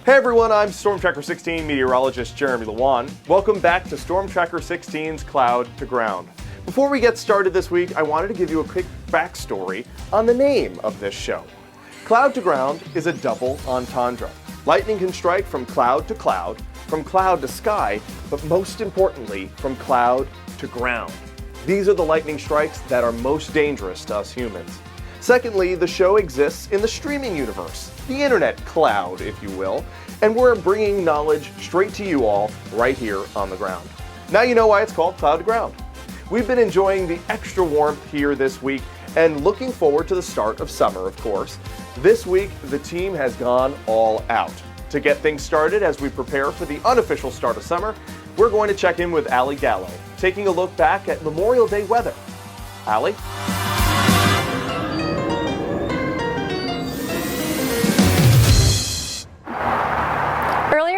Hey everyone, I'm Stormtracker 16 meteorologist Jeremy Lewan. Welcome back to Stormtracker 16's Cloud to Ground. Before we get started this week, I wanted to give you a quick backstory on the name of this show. Cloud to Ground is a double entendre. Lightning can strike from cloud to sky, but most importantly, from cloud to ground. These are the lightning strikes that are most dangerous to us humans. Secondly, the show exists in the streaming universe, the internet cloud, if you will, and we're bringing knowledge straight to you all right here on the ground. Now you know why it's called Cloud to Ground. We've been enjoying the extra warmth here this week and looking forward to the start of summer, of course. This week, the team has gone all out. To get things started as we prepare for the unofficial start of summer, we're going to check in with Allie Gallo, taking a look back at Memorial Day weather. Allie?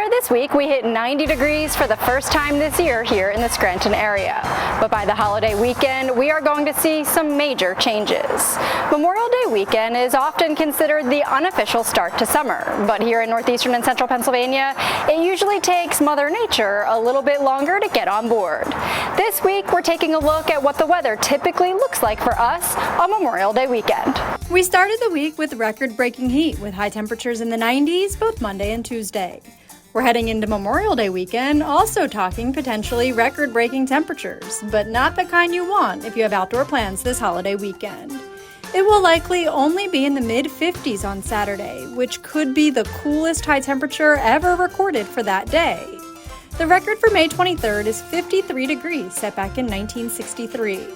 This week, we hit 90 degrees for the first time this year here in the Scranton area. But by the holiday weekend, we are going to see some major changes. Memorial Day weekend is often considered the unofficial start to summer, but here in northeastern and central Pennsylvania, it usually takes Mother Nature a little bit longer to get on board. This week, we're taking a look at what the weather typically looks like for us on Memorial Day weekend. We started the week with record-breaking heat with high temperatures in the 90s both Monday and Tuesday. We're heading into Memorial Day weekend, also talking potentially record-breaking temperatures, but not the kind you want if you have outdoor plans this holiday weekend. It will likely only be in the mid-50s on Saturday, which could be the coolest high temperature ever recorded for that day. The record for May 23rd is 53 degrees, set back in 1963.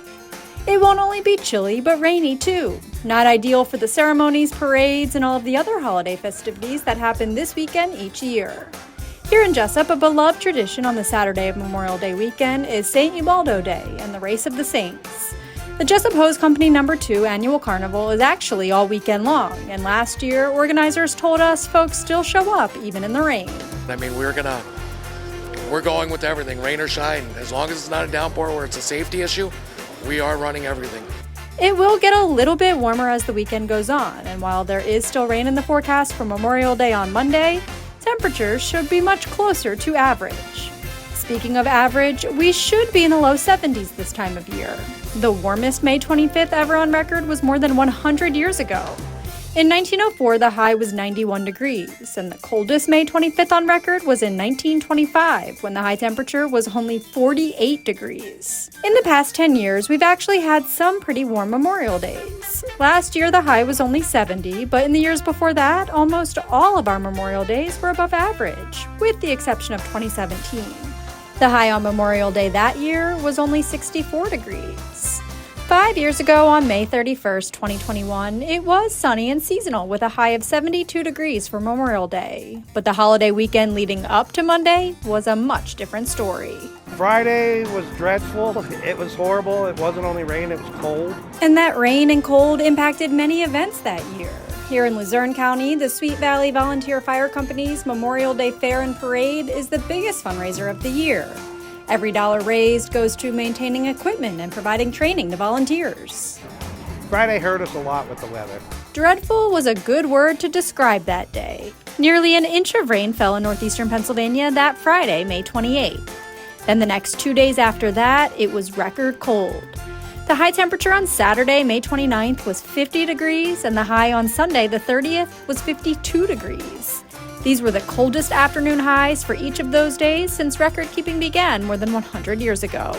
It won't only be chilly, but rainy too. Not ideal for the ceremonies, parades, and all of the other holiday festivities that happen this weekend each year. Here in Jessup, a beloved tradition on the Saturday of Memorial Day weekend is St. Ubaldo Day and the Race of the Saints. The Jessup Hose Company No. 2 annual carnival is actually all weekend long, and last year, organizers told us folks still show up even in the rain. I mean, we're going with everything, rain or shine. As long as it's not a downpour where it's a safety issue, we are running everything. It will get a little bit warmer as the weekend goes on, and while there is still rain in the forecast for Memorial Day on Monday, temperatures should be much closer to average. Speaking of average, we should be in the low 70s this time of year. The warmest May 25th ever on record was more than 100 years ago. In 1904, the high was 91 degrees, and the coldest May 25th on record was in 1925, when the high temperature was only 48 degrees. In the past 10 years, we've actually had some pretty warm Memorial Days. Last year, the high was only 70, but in the years before that, almost all of our Memorial Days were above average, with the exception of 2017. The high on Memorial Day that year was only 64 degrees. 5 years ago, on May 31st, 2021, it was sunny and seasonal with a high of 72 degrees for Memorial Day. But the holiday weekend leading up to Monday was a much different story. Friday was dreadful. It was horrible. It wasn't only rain, it was cold. And that rain and cold impacted many events that year. Here in Luzerne County, the Sweet Valley Volunteer Fire Company's Memorial Day Fair and Parade is the biggest fundraiser of the year. Every dollar raised goes to maintaining equipment and providing training to volunteers. Friday hurt us a lot with the weather. Dreadful was a good word to describe that day. Nearly an inch of rain fell in northeastern Pennsylvania that Friday, May 28th. Then the next 2 days after that, it was record cold. The high temperature on Saturday, May 29th was 50 degrees, and the high on Sunday, the 30th, was 52 degrees. These were the coldest afternoon highs for each of those days since record-keeping began more than 100 years ago.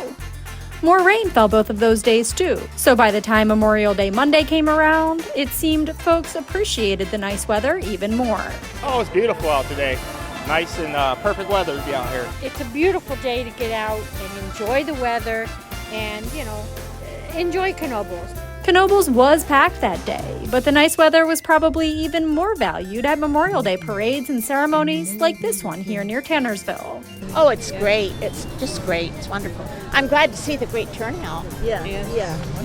More rain fell both of those days too, so by the time Memorial Day Monday came around, it seemed folks appreciated the nice weather even more. Oh, it's beautiful out today. Nice and perfect weather to be out here. It's a beautiful day to get out and enjoy the weather and, enjoy Knoebels. Knoebels was packed that day, but the nice weather was probably even more valued at Memorial Day parades and ceremonies like this one here near Tannersville. Oh, it's great. It's just great. It's wonderful. I'm glad to see the great turnout. Yeah.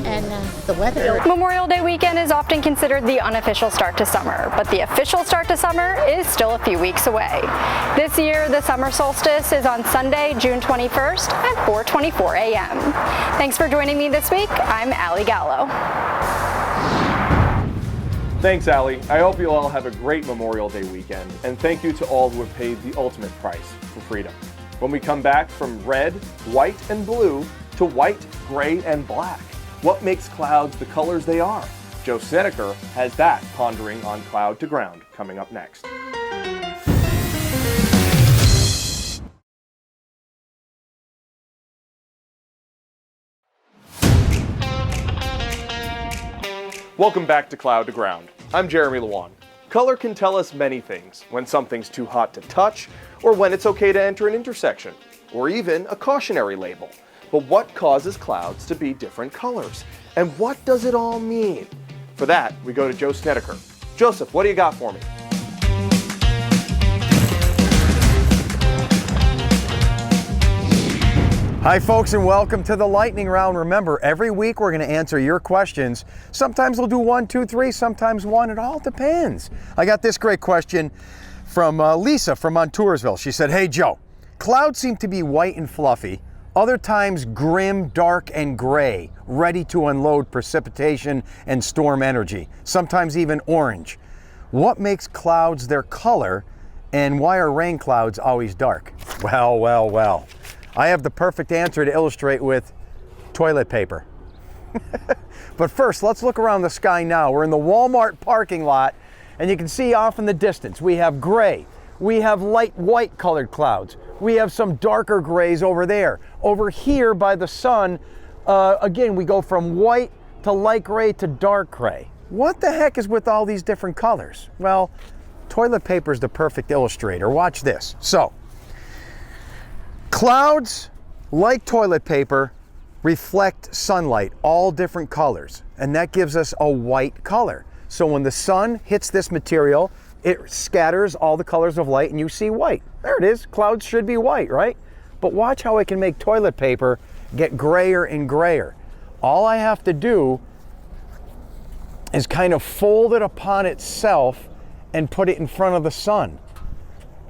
And the weather. Memorial Day weekend is often considered the unofficial start to summer, but the official start to summer is still a few weeks away. This year, the summer solstice is on Sunday, June 21st at 4:24 a.m. Thanks for joining me this week. I'm Allie Gallo. Thanks, Allie. I hope you'll all have a great Memorial Day weekend, and thank you to all who have paid the ultimate price for freedom. When we come back from red, white, and blue to white, gray, and black, what makes clouds the colors they are? Joe Snedeker has that pondering on Cloud to Ground coming up next. Welcome back to Cloud to Ground. I'm Jeremy Lewan. Color can tell us many things, when something's too hot to touch, or when it's okay to enter an intersection, or even a cautionary label. But what causes clouds to be different colors? And what does it all mean? For that, we go to Joe Snedeker. Joseph, what do you got for me? Hi folks, and welcome to the lightning round. Remember, every week we're going to answer your questions. Sometimes we'll do 1, 2, 3, sometimes 1. It all depends. I got this great question from Lisa from Montoursville. She said, "Hey Joe, clouds seem to be white and fluffy, other times grim, dark, and gray, ready to unload precipitation and storm energy, sometimes even orange. What makes clouds their color, and why are rain clouds always dark?" Well. I have the perfect answer to illustrate with toilet paper. But first, let's look around the sky now. We're in the Walmart parking lot, and you can see off in the distance, we have gray. We have light white colored clouds. We have some darker grays over there. Over here by the sun, again, we go from white to light gray to dark gray. What the heck is with all these different colors? Well, toilet paper is the perfect illustrator. Watch this. So, clouds, like toilet paper, reflect sunlight, all different colors, and that gives us a white color. So when the sun hits this material, it scatters all the colors of light and you see white. There it is. Clouds should be white, right? But watch how I can make toilet paper get grayer and grayer. All I have to do is kind of fold it upon itself and put it in front of the sun.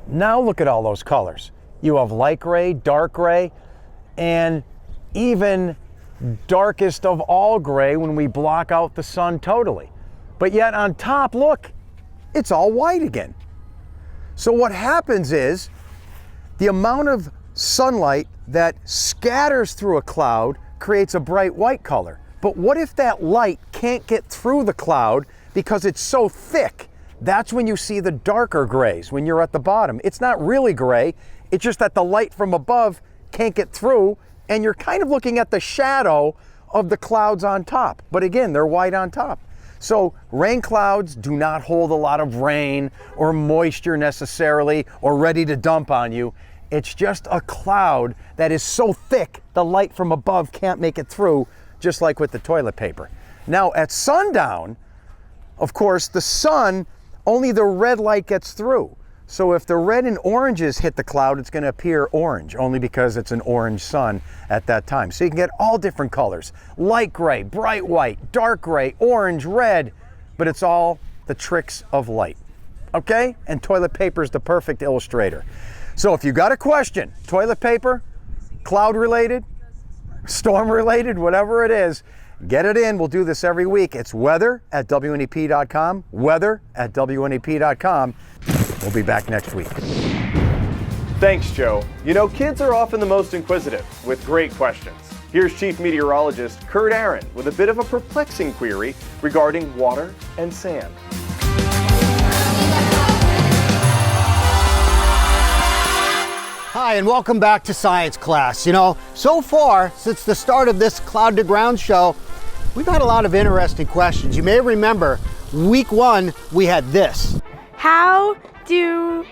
Now look at all those colors. You have light gray, dark gray, and even darkest of all gray when we block out the sun totally. But yet on top, look, it's all white again. So what happens is the amount of sunlight that scatters through a cloud creates a bright white color. But what if that light can't get through the cloud because it's so thick? That's when you see the darker grays when you're at the bottom. It's not really gray. It's just that the light from above can't get through, and you're kind of looking at the shadow of the clouds on top. But again, they're white on top. So rain clouds do not hold a lot of rain or moisture necessarily or ready to dump on you. It's just a cloud that is so thick the light from above can't make it through, just like with the toilet paper. Now at sundown, of course, the sun, only the red light gets through. So if the red and oranges hit the cloud, it's going to appear orange, only because it's an orange sun at that time. So you can get all different colors: light gray, bright white, dark gray, orange, red, but it's all the tricks of light. Okay? And toilet paper is the perfect illustrator. So if you got a question, toilet paper, cloud related, storm related, whatever it is, get it in. We'll do this every week. It's weather@WNEP.com, weather@WNEP.com. We'll be back next week. Thanks, Joe. You know, kids are often the most inquisitive with great questions. Here's Chief Meteorologist Kurt Aaron with a bit of a perplexing query regarding water and sand. Hi, and welcome back to Science Class. You know, so far, since the start of this Cloud to Ground show, we've had a lot of interesting questions. You may remember, week 1, we had this. How do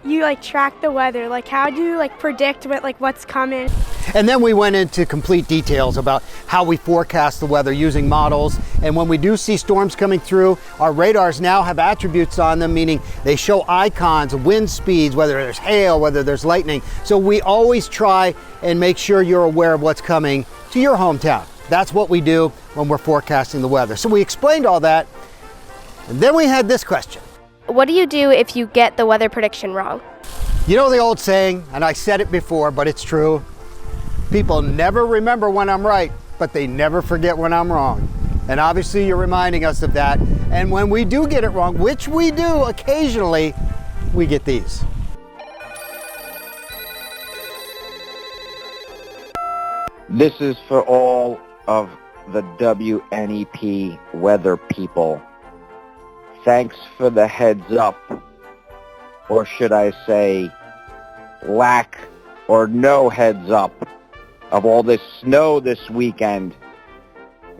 you track the weather? How do you predict what's coming? And then we went into complete details about how we forecast the weather using models. And when we do see storms coming through, our radars now have attributes on them, meaning they show icons, wind speeds, whether there's hail, whether there's lightning. So we always try and make sure you're aware of what's coming to your hometown. That's what we do when we're forecasting the weather. So we explained all that. And then we had this question. What do you do if you get the weather prediction wrong? You know the old saying, and I said it before, but it's true. People never remember when I'm right, but they never forget when I'm wrong. And obviously you're reminding us of that. And when we do get it wrong, which we do occasionally, we get these. This is for all of the WNEP weather people. Thanks for the heads up, or should I say lack or no heads up of all this snow this weekend.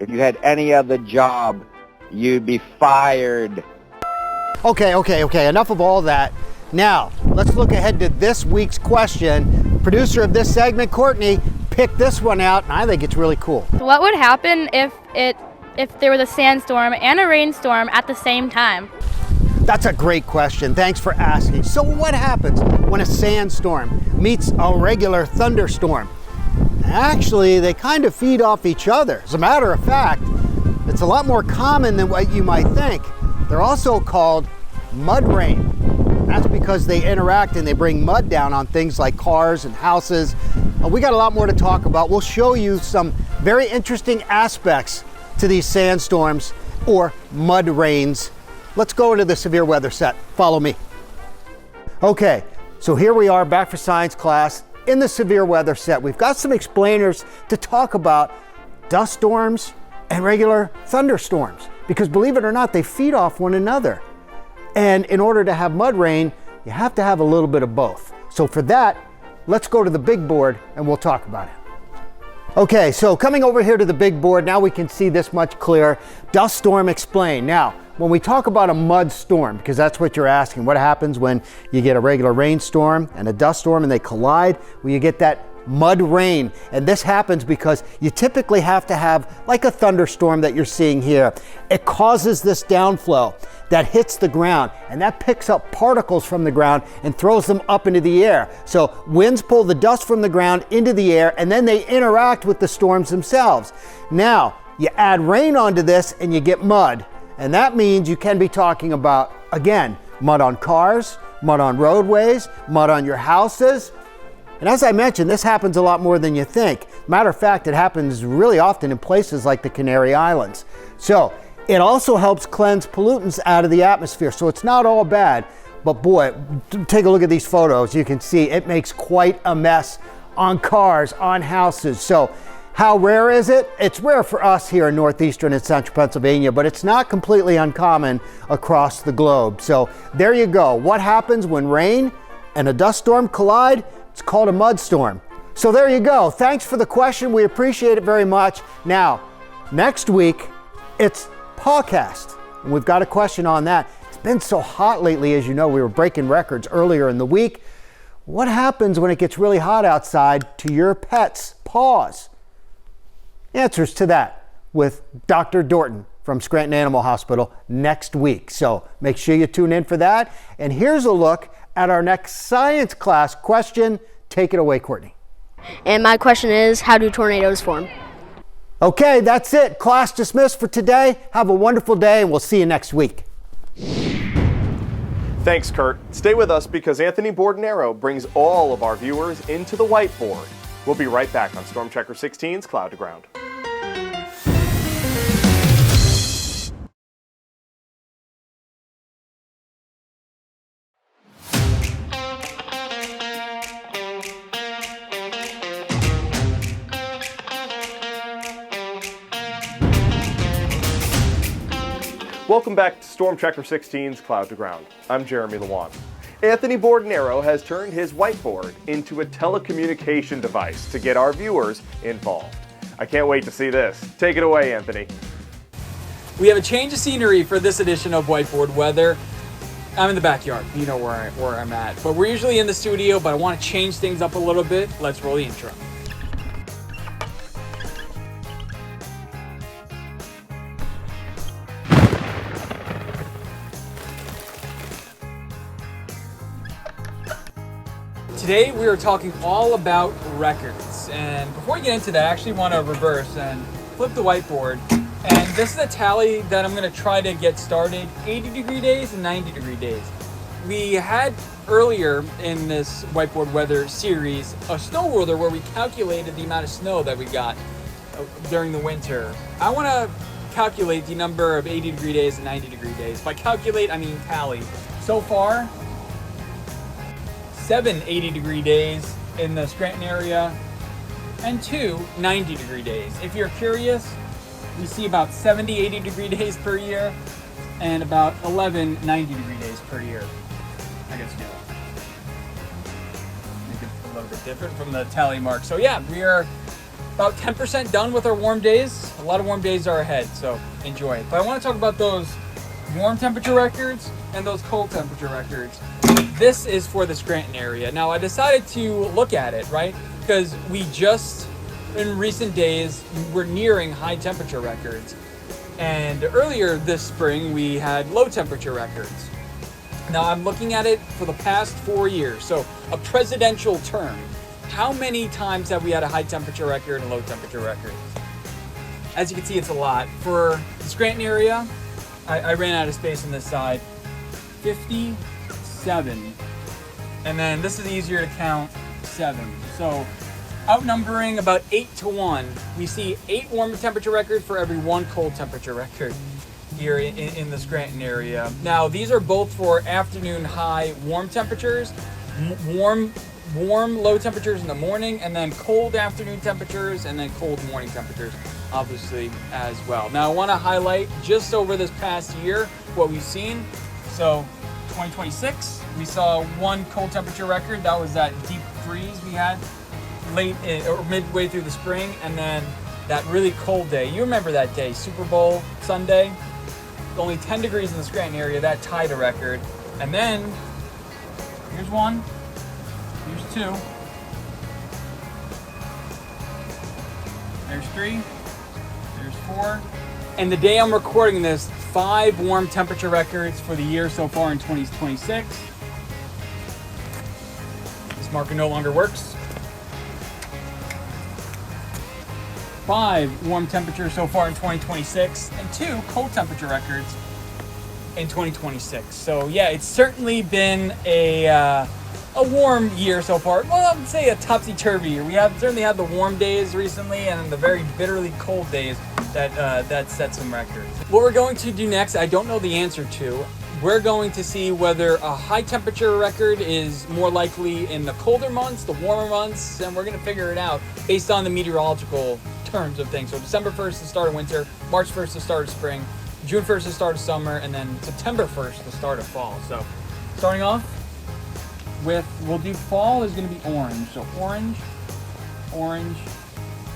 If you had any other job, you'd be fired. Okay, enough of all that. Now, let's look ahead to this week's question. Producer of this segment, Courtney, picked this one out, and I think it's really cool. What would happen if there was a sandstorm and a rainstorm at the same time? That's a great question. Thanks for asking. So what happens when a sandstorm meets a regular thunderstorm? Actually, they kind of feed off each other. As a matter of fact, it's a lot more common than what you might think. They're also called mud rain. That's because they interact and they bring mud down on things like cars and houses. We got a lot more to talk about. We'll show you some very interesting aspects to these sandstorms or mud rains. Let's go into the severe weather set. Follow me. Okay, so here we are back for science class in the severe weather set. We've got some explainers to talk about dust storms and regular thunderstorms, because believe it or not, they feed off one another. And in order to have mud rain, you have to have a little bit of both. So for that, let's go to the big board and we'll talk about it. Okay, so coming over here to the big board, now we can see this much clearer. Dust storm explained. Now, when we talk about a mud storm, because that's what you're asking, what happens when you get a regular rainstorm and a dust storm and they collide? Well, you get that mud rain. And this happens because you typically have to have like a thunderstorm that you're seeing here. It causes this downflow that hits the ground, and that picks up particles from the ground and throws them up into the air. So winds pull the dust from the ground into the air, and then they interact with the storms themselves. Now, you add rain onto this and you get mud. And that means you can be talking about, again, mud on cars, mud on roadways, mud on your houses. And as I mentioned, this happens a lot more than you think. Matter of fact, it happens really often in places like the Canary Islands. So it also helps cleanse pollutants out of the atmosphere. So it's not all bad. But boy, take a look at these photos. You can see it makes quite a mess on cars, on houses. So how rare is it? It's rare for us here in northeastern and central Pennsylvania, but it's not completely uncommon across the globe. So there you go. What happens when rain and a dust storm collide? It's called a mud storm. So there you go. Thanks for the question. We appreciate it very much. Now, next week, it's podcast. And we've got a question on that. It's been so hot lately, as you know. We were breaking records earlier in the week. What happens when it gets really hot outside to your pet's paws? Answers to that with Dr. Dorton from Scranton Animal Hospital next week. So make sure you tune in for that. And here's a look at our next science class question. Take it away, Courtney. And my question is, how do tornadoes form? Okay, that's it. Class dismissed for today. Have a wonderful day, and we'll see you next week. Thanks, Kurt. Stay with us because Anthony Bordenero brings all of our viewers into the whiteboard. We'll be right back on Stormtracker 16's Cloud to Ground. Welcome back to Stormtracker 16's Cloud to Ground. I'm Jeremy Lewan. Anthony Bordenero has turned his whiteboard into a telecommunication device to get our viewers involved. I can't wait to see this. Take it away, Anthony. We have a change of scenery for this edition of Whiteboard Weather. I'm in the backyard, you know where I'm at. But we're usually in the studio, but I want to change things up a little bit. Let's roll the intro. Today we are talking all about records, and before we get into that, I actually want to reverse and flip the whiteboard. And this is a tally that I'm going to try to get started: 80-degree days and 90-degree days. We had earlier in this whiteboard weather series a snow ruler where we calculated the amount of snow that we got during the winter. I want to calculate the number of 80-degree days and 90-degree days. By calculate, I mean tally. So far, 7 80-degree days in the Scranton area and 2 90-degree days. If you're curious, we see about 70 80-degree days per year and about 11 90-degree days per year. I guess you know. Make it a little bit different from the tally mark. So yeah, we are about 10% done with our warm days. A lot of warm days are ahead, so enjoy it. But I want to talk about those warm temperature records and those cold temperature records. This is for the Scranton area. Now I decided to look at it, right? Because we just, in recent days, we're nearing high temperature records. And earlier this spring, we had low temperature records. Now I'm looking at it for the past 4 years, so a presidential term. How many times have we had a high temperature record and low temperature record? As you can see, it's a lot. For the Scranton area, I ran out of space on this side. 57. And then this is easier to count, 7. So outnumbering about 8 to 1, we see 8 warm temperature records for every 1 cold temperature record here in the Scranton area. Now these are both for afternoon high warm temperatures, warm low temperatures in the morning, and then cold afternoon temperatures, and then cold morning temperatures, obviously, as well. Now I want to highlight just over this past year what we've seen. So 2026, we saw 1 cold temperature record. That was that deep freeze we had late or midway through the spring, and then that really cold day. You remember that day, Super Bowl Sunday? Only 10 degrees in the Scranton area. That tied a record. And then here's 1. Here's 2. There's 3. There's 4. And the day I'm recording this, 5 warm temperature records for the year so far in 2026. This marker no longer works. 5 warm temperatures so far in 2026 and 2 cold temperature records in 2026. So yeah, it's certainly been a warm year so far. Well, I would say a topsy-turvy year. We have certainly had the warm days recently and the very bitterly cold days that set some records. What we're going to do next, I don't know the answer to. We're going to see whether a high temperature record is more likely in the colder months, the warmer months, and we're going to figure it out based on the meteorological terms of things. So December 1st is the start of winter, March 1st is the start of spring, June 1st is the start of summer, and then September 1st the start of fall. So starting off with, we'll do fall is going to be orange. So orange, orange,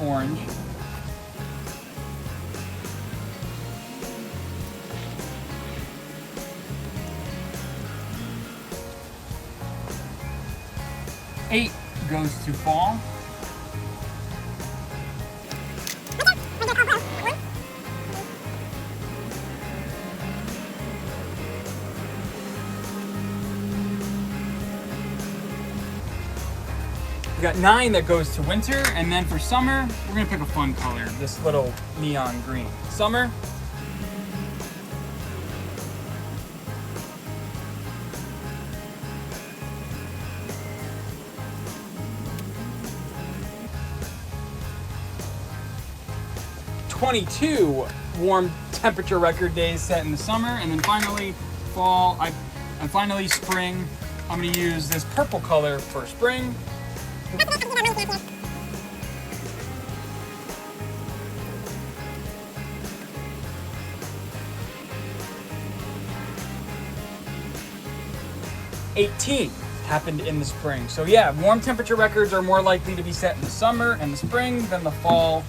orange. Eight goes to fall. We got 9 that goes to winter, and then for summer, we're gonna pick a fun color, this little neon green. Summer. '22 warm temperature record days set in the summer, and then finally fall, and finally spring. I'm going to use this purple color for spring. '18 happened in the spring. So yeah, warm temperature records are more likely to be set in the summer and the spring than the fall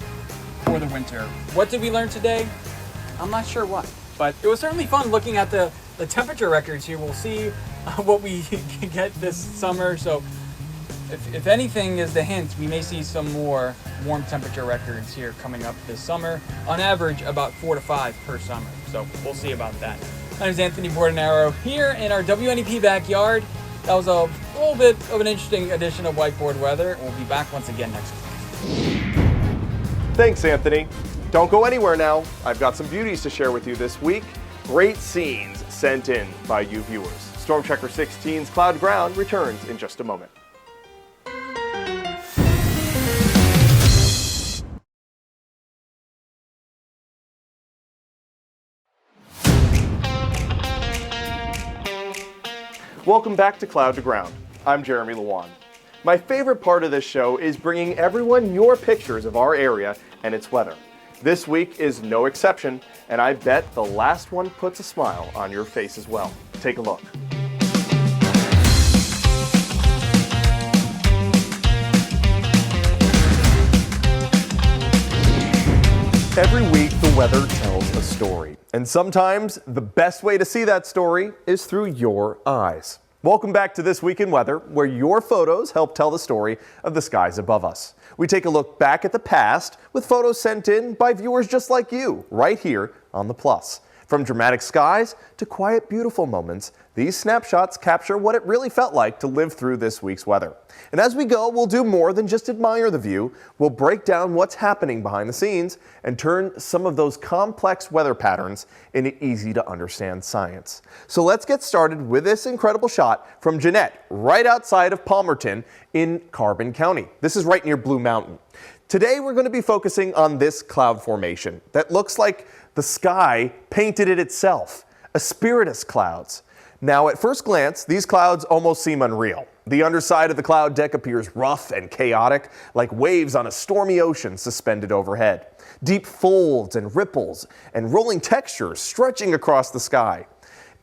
or the winter. What did we learn today? I'm not sure what, but it was certainly fun looking at the temperature records here. We'll see what we get this summer. So if anything is the hint, we may see some more warm temperature records here coming up this summer. On average, about 4 to 5 per summer. So we'll see about that. My name is Anthony Bordenaro here in our WNEP backyard. That was a little bit of an interesting edition of Whiteboard Weather. We'll be back once again next week. Thanks, Anthony. Don't go anywhere now. I've got some beauties to share with you this week. Great scenes sent in by you viewers. Stormtracker 16's Cloud Ground returns in just a moment. Welcome back to Cloud to Ground. I'm Jeremy Lewan. My favorite part of this show is bringing everyone your pictures of our area and its weather. This week is no exception, and I bet the last one puts a smile on your face as well. Take a look. Every week, the weather tells a story, and sometimes the best way to see that story is through your eyes. Welcome back to This Week in Weather, where your photos help tell the story of the skies above us. We take a look back at the past with photos sent in by viewers just like you, right here on the Plus. From dramatic skies to quiet, beautiful moments, these snapshots capture what it really felt like to live through this week's weather. And as we go, we'll do more than just admire the view. We'll break down what's happening behind the scenes and turn some of those complex weather patterns into easy-to-understand science. So let's get started with this incredible shot from Jeanette, right outside of Palmerton in Carbon County. This is right near Blue Mountain. Today, we're going to be focusing on this cloud formation that looks like the sky painted it itself, Asperitas clouds. Now, at first glance, these clouds almost seem unreal. The underside of the cloud deck appears rough and chaotic, like waves on a stormy ocean suspended overhead. Deep folds and ripples and rolling textures stretching across the sky,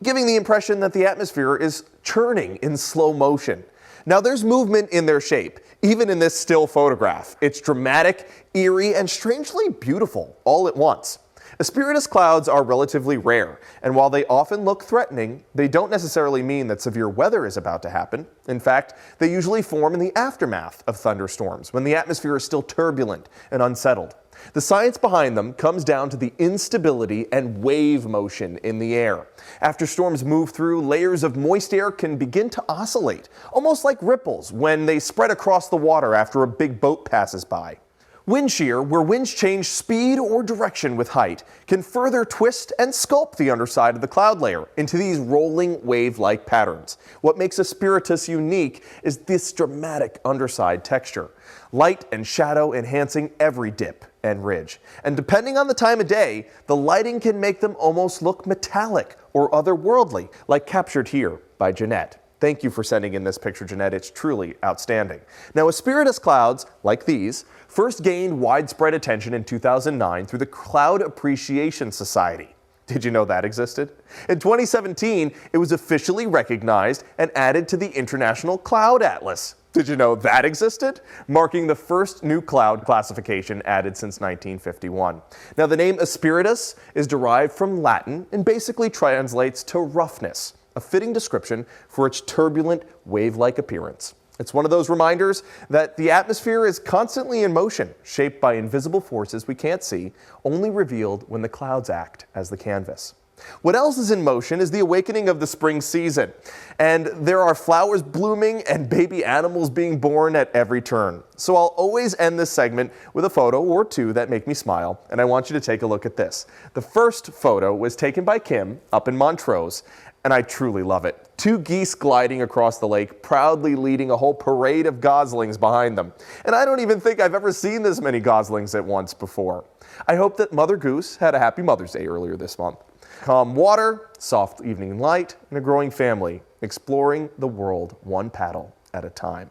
giving the impression that the atmosphere is churning in slow motion. Now, there's movement in their shape, even in this still photograph. It's dramatic, eerie, and strangely beautiful all at once. Asperitas clouds are relatively rare, and while they often look threatening, they don't necessarily mean that severe weather is about to happen. In fact, they usually form in the aftermath of thunderstorms, when the atmosphere is still turbulent and unsettled. The science behind them comes down to the instability and wave motion in the air. After storms move through, layers of moist air can begin to oscillate, almost like ripples when they spread across the water after a big boat passes by. Wind shear, where winds change speed or direction with height, can further twist and sculpt the underside of the cloud layer into these rolling wave-like patterns. What makes Asperitas unique is this dramatic underside texture, light and shadow enhancing every dip and ridge. And depending on the time of day, the lighting can make them almost look metallic or otherworldly, like captured here by Jeanette. Thank you for sending in this picture, Jeanette. It's truly outstanding. Now, Asperitas clouds, like these, first gained widespread attention in 2009 through the Cloud Appreciation Society. Did you know that existed? In 2017, it was officially recognized and added to the International Cloud Atlas. Did you know that existed? Marking the first new cloud classification added since 1951. Now, the name Asperitas is derived from Latin and basically translates to roughness, a fitting description for its turbulent, wave-like appearance. It's one of those reminders that the atmosphere is constantly in motion, shaped by invisible forces we can't see, only revealed when the clouds act as the canvas. What else is in motion is the awakening of the spring season, and there are flowers blooming and baby animals being born at every turn. So I'll always end this segment with a photo or two that make me smile, and I want you to take a look at this. The first photo was taken by Kim up in Montrose, and I truly love it. Two geese gliding across the lake, proudly leading a whole parade of goslings behind them. And I don't even think I've ever seen this many goslings at once before. I hope that Mother Goose had a happy Mother's Day earlier this month. Calm water, soft evening light, and a growing family, exploring the world one paddle at a time.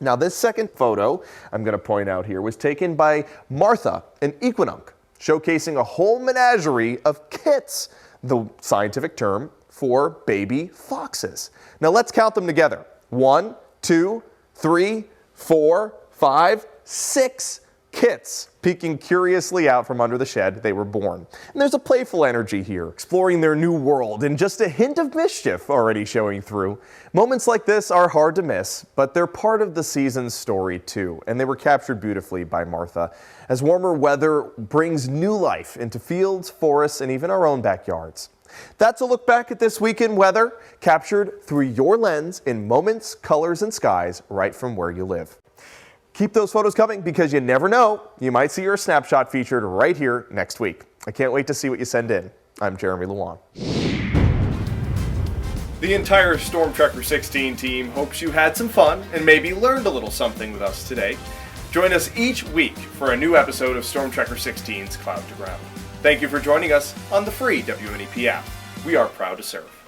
Now, this second photo I'm going to point out here was taken by Martha in Equinunk, showcasing a whole menagerie of kits, the scientific term for baby foxes. Now let's count them together. 1, 2, 3, 4, 5, 6 kits peeking curiously out from under the shed they were born. And there's a playful energy here, exploring their new world, and just a hint of mischief already showing through. Moments like this are hard to miss, but they're part of the season's story too, and they were captured beautifully by Martha, as warmer weather brings new life into fields, forests, and even our own backyards. That's a look back at this week in weather, captured through your lens in moments, colors, and skies right from where you live. Keep those photos coming because you never know, you might see your snapshot featured right here next week. I can't wait to see what you send in. I'm Jeremy Lewan. The entire Stormtracker 16 team hopes you had some fun and maybe learned a little something with us today. Join us each week for a new episode of Stormtracker 16's Cloud to Ground. Thank you for joining us on the free WNEP app. We are proud to serve.